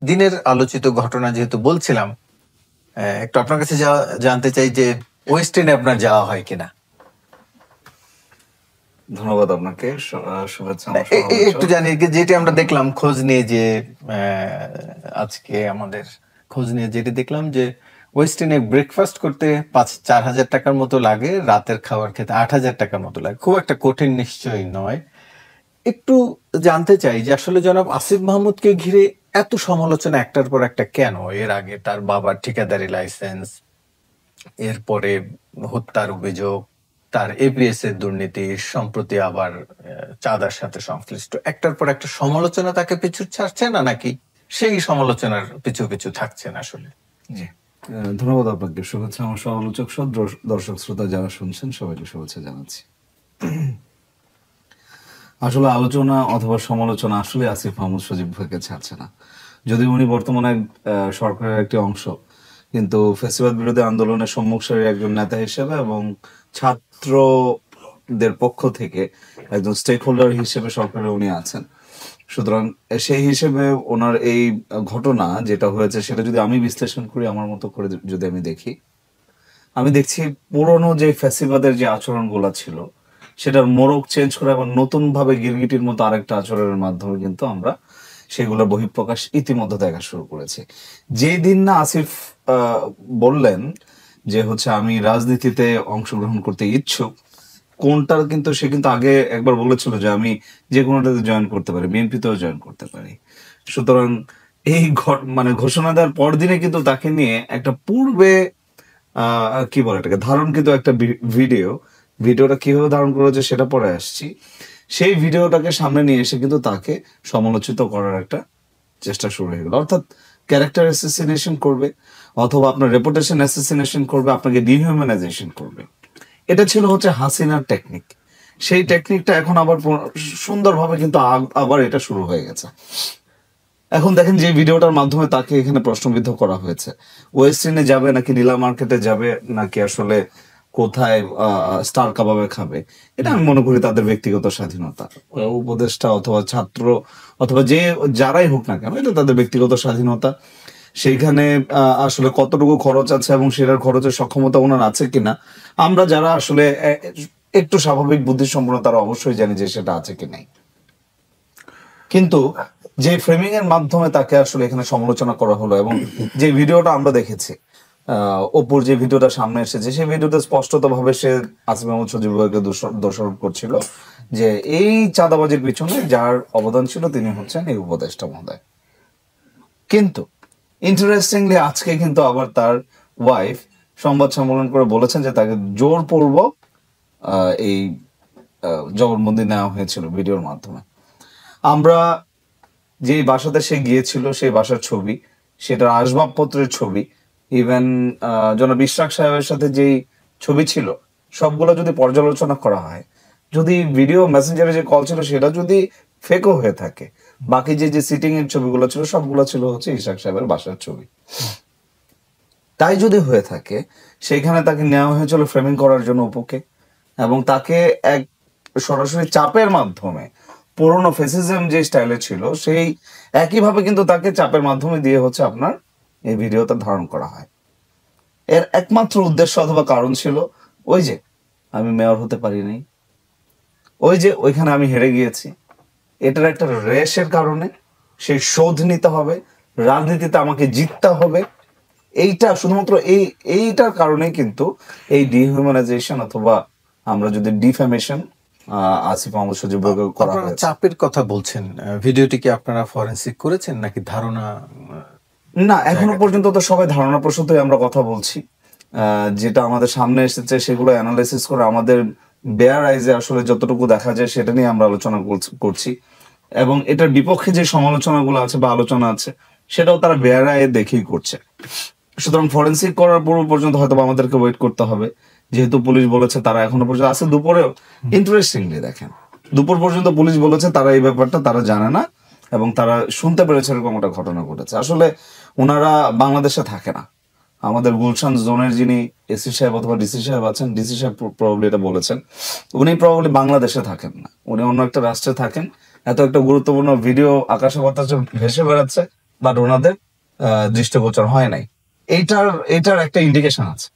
দিনের আলোচিত ঘটনা যেহেতু বলছিলাম, একটু আপনার কাছে জানতে চাই যে ওয়েস্ট এন্ডে আপনার যাওয়া হয় কিনা? ধন্যবাদ আপনাকে। শুভেচ্ছা না, আমার সমালোচক। একটু জানি যেটি আমরা দেখলাম খোঁজ নিয়ে যে আজকে আমাদের খোঁজ নিয়ে যেটি দেখলাম যে ওয়েস্ট এন্ডে ব্রেকফাস্ট করতে 4,000 টাকার মতো লাগে, রাতের খাবার খেতে 8,000 টাকার মতো লাগে। খুব একটা কঠিন নিশ্চয়ই নয়। একটু জানতে চাই যে আসলে জনাব আসিফ মাহমুদকে ঘিরে এত সমালোচনা একটার পর একটা কেন? এর আগে তার বাবার ঠিকাদারি লাইসেন্স, এরপরে হত্যার অভিযোগ, তার এপিএস এর দুর্নীতি, সম্প্রতি আবার চাঁদার সাথে সংশ্লিষ্ট। একটার পর একটা সমালোচনা তাকে পিছু ছাড়ছে না, নাকি সেই সমালোচনার পিছু পিছু থাকছেন আসলে? ধন্যবাদ আপনাকে। শুভেচ্ছা আমার সমালোচক সহ দর্শক শ্রোতা যারা শুনছেন সবাইকে শুভেচ্ছা জানাচ্ছি। আসলে আলোচনা অথবা সমালোচনা আসলে আসিফ মাহমুদ সজীব ভাইকে ছাড়ছে না। যদি উনি বর্তমানে সরকারের একটি অংশ, কিন্তু ফ্যাসিবাদ বিরোধী আন্দোলনের সম্মুখ সারির একজন নেতা হিসেবে এবং ছাত্রদের পক্ষ থেকে একজন স্টেক হোল্ডার হিসেবে সরকারে উনি আছেন। সুতরাং সেই হিসেবে ওনার এই ঘটনা যেটা হয়েছে সেটা যদি আমি বিশ্লেষণ করি আমার মতো করে যদি আমি দেখছি পুরনো যে ফ্যাসিবাদের যে আচরণগুলো ছিল সেটার মোড়ক চেঞ্জ করে আবার নতুন ভাবে গিরগিটির মতো আরেকটা আচরণের মাধ্যমে কিন্তু আমরা সেগুলো বহিঃপ্রকাশ ইতিমধ্যে দেখা শুরু করেছি। যেই দিন না আসিফ বললেন যে আমি রাজনীতিতে অংশগ্রহণ করতে ইচ্ছুক, কোনটার কিন্তু সে কিন্তু আগে একবার বলেছিল যে আমি যে কোনোটাতে জয়েন করতে পারি, বিএনপিতেও জয়েন করতে পারি। সুতরাং এই ঘোষণা দেওয়ার পর দিনে কিন্তু তাকে নিয়ে একটা পূর্বে কি বলে এটাকে ধারণ কিন্তু একটা ভিডিওটা কিভাবে ধারণ করেছে সেটা পরে আসছি। সেই ভিডিওটাকে সামনে নিয়ে এসে কিন্তু তাকে সমালোচিত করার একটা চেষ্টা শুরু হয়ে গেল। অর্থাৎ ক্যারেক্টার অ্যাসাসিনেশন করবে অথবা আপনার রেপুটেশন অ্যাসাসিনেশন করবে, আপনাকে ডিহিউম্যানাইজেশন করবে। এটা ছিল হাসিনার টেকনিক। সেই টেকনিকটা এখন আবার সুন্দরভাবে কিন্তু আবার এটা শুরু হয়ে গেছে। এখন দেখেন যে ভিডিওটার মাধ্যমে তাকে এখানে প্রশ্নবিদ্ধ করা হয়েছে, ওয়েস্ট ইন্ডে যাবে নাকি নীলা মার্কেটে যাবে নাকি আসলে কোথায় স্টার কাবাবে খাবে, এটা আমি মনে করি তাদের ব্যক্তিগত স্বাধীনতা। উপদেষ্টা অথবা ছাত্র অথবা যারাই হোক না কেন, এটা তাদের ব্যক্তিগত স্বাধীনতা। সেইখানে আসলে কতটুকু খরচ আছে এবং সেটার খরচের সক্ষমতা ওনার আছে কিনা আমরা যারা আসলে একটু স্বাভাবিক বুদ্ধিসম্পন্ন তারা অবশ্যই জানি যে সেটা আছে কি নাই। কিন্তু যে ফ্রেমিং এর মাধ্যমে তাকে আসলে এখানে সমালোচনা করা হলো এবং যে ভিডিওটা আমরা দেখেছি, অপুর যে ভিডিওটা সামনে এসেছে সেই ভিডিওতে স্পষ্টত ভাবে সে আসিফ মাহমুদ সজীবকে দোষারোপ করছিল যে এই চাঁদাবাজির পিছনে যার অবদান ছিল তিনি হচ্ছেন এই উপদেষ্টা মহোদয়। কিন্তু ইন্টারেস্টিংলি আজকে কিন্তু আবার তার ওয়াইফ সংবাদ সম্মেলন করে বলেছেন যে তাকে জোরপূর্বক এই জবানবন্দি নেওয়া হয়েছিল ভিডিওর মাধ্যমে। আমরা যে বাসাতে সে গিয়েছিল সেই বাসার ছবি, সেটার আসবাবপত্রের ছবি, ইভেন জনাব ইশরাক সাহেবের সাথে যেই ছবি ছিল সবগুলো যদি পর্যালোচনা করা হয়, যদি ভিডিও মেসেঞ্জারে যে কল ছিল সেটা যদি ফেকও হয়ে থাকে, বাকি যে সিটিং এর ছবিগুলো ছিল সবগুলো ছিল ইশরাক সাহেবের বাসার ছবি। তাই যদি হয়ে থাকে সেখানে তাকে নেওয়া হয়েছিল ফ্রেমিং করার জন্য অপুকে, এবং তাকে এক সরাসরি চাপের মাধ্যমে পুরোনো ফেসিজম যে স্টাইলে ছিল সেই একইভাবে কিন্তু তাকে চাপের মাধ্যমে দিয়ে আপনার এই ভিডিওটা ধারণ করা হয়। এর একমাত্র উদ্দেশ্য অথবা কারণ ছিল ওই যে আমি মেয়র হতে পারি নাই, ওই যে ওইখানে আমি হেরে গিয়েছি, এটার একটা রেশের কারণে সেই শোধ নিতে হবে, রাজনীতিতে আমাকে জিততে হবে। এইটা শুধুমাত্র এইটার কারণেই কিন্তু এই ডিহিউম্যানাইজেশন অথবা আমরা যদি ডিফেমেশন আসিফ মাহমুদ সজীব করা হয়েছে। চাপের কথা বলছেন, ভিডিওটি কি আপনারা ফরেনসিক করেছেন নাকি ধারণা? না, এখনো পর্যন্ত তো সবাই ধারণা প্রসূতই আমরা কথা বলছি। যেটা আমাদের সামনে এসেছে সেগুলো অ্যানালাইসিস করে আমাদের বেয়ার আইজে আসলে যতটুকু দেখা যায় সেটা নিয়ে আমরা আলোচনা করছি, এবং এটার বিপক্ষে যে সমালোচনাগুলো আছে বা আলোচনা আছে সেটাও তারা বেয়ার আইয়ে দেখেই করছে। সুতরাং ফরেনসিক করার পূর্ব পর্যন্ত হয়তো আমাদেরকে ওয়েট করতে হবে, যেহেতু পুলিশ বলেছে তারা এখনো পর্যন্ত আছে। দুপুরেও ইন্টারেস্টিংলি দেখেন, দুপুর পর্যন্ত পুলিশ বলেছে তারা এই ব্যাপারটা তারা জানে না এবং তারা শুনতে পেরেছে এরকম একটা ঘটনা ঘটেছে। আসলে ওনারা বাংলাদেশে থাকে না। আমাদের গুলশান জোনের যিনি এসি সাহেব অথবা ডিসি সাহেব আছেন, ডিসি সাহেব প্রবাবলি এটা বলেছেন, উনি প্রবাবলি বাংলাদেশে থাকেন না, উনি অন্য একটা রাষ্ট্রে থাকেন। এত একটা গুরুত্বপূর্ণ ভিডিও আকাশে বাতাসে ভেসে বেড়াচ্ছে, বাট ওনাদের দৃষ্টিগোচর হয় নাই। এটার একটা ইন্ডিকেশন আছে।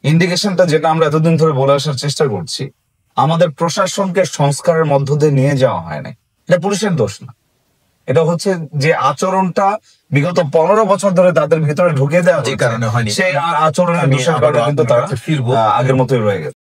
ইন্ডিকেশনটা যেটা আমরা এতদিন ধরে বলে আসার চেষ্টা করছি, আমাদের প্রশাসনকে সংস্কারের মধ্য দিয়ে নিয়ে যাওয়া হয় নাই। এটা পুলিশের দোষ না, এটা হচ্ছে যে আচরণটা বিগত 15 বছর ধরে তাদের ভিতরে ঢুকে দেওয়া যে কারণে হয়নি, সেই আচরণের দোষের কারণে কিন্তু তারা আগের মতোই রয়ে গেছে।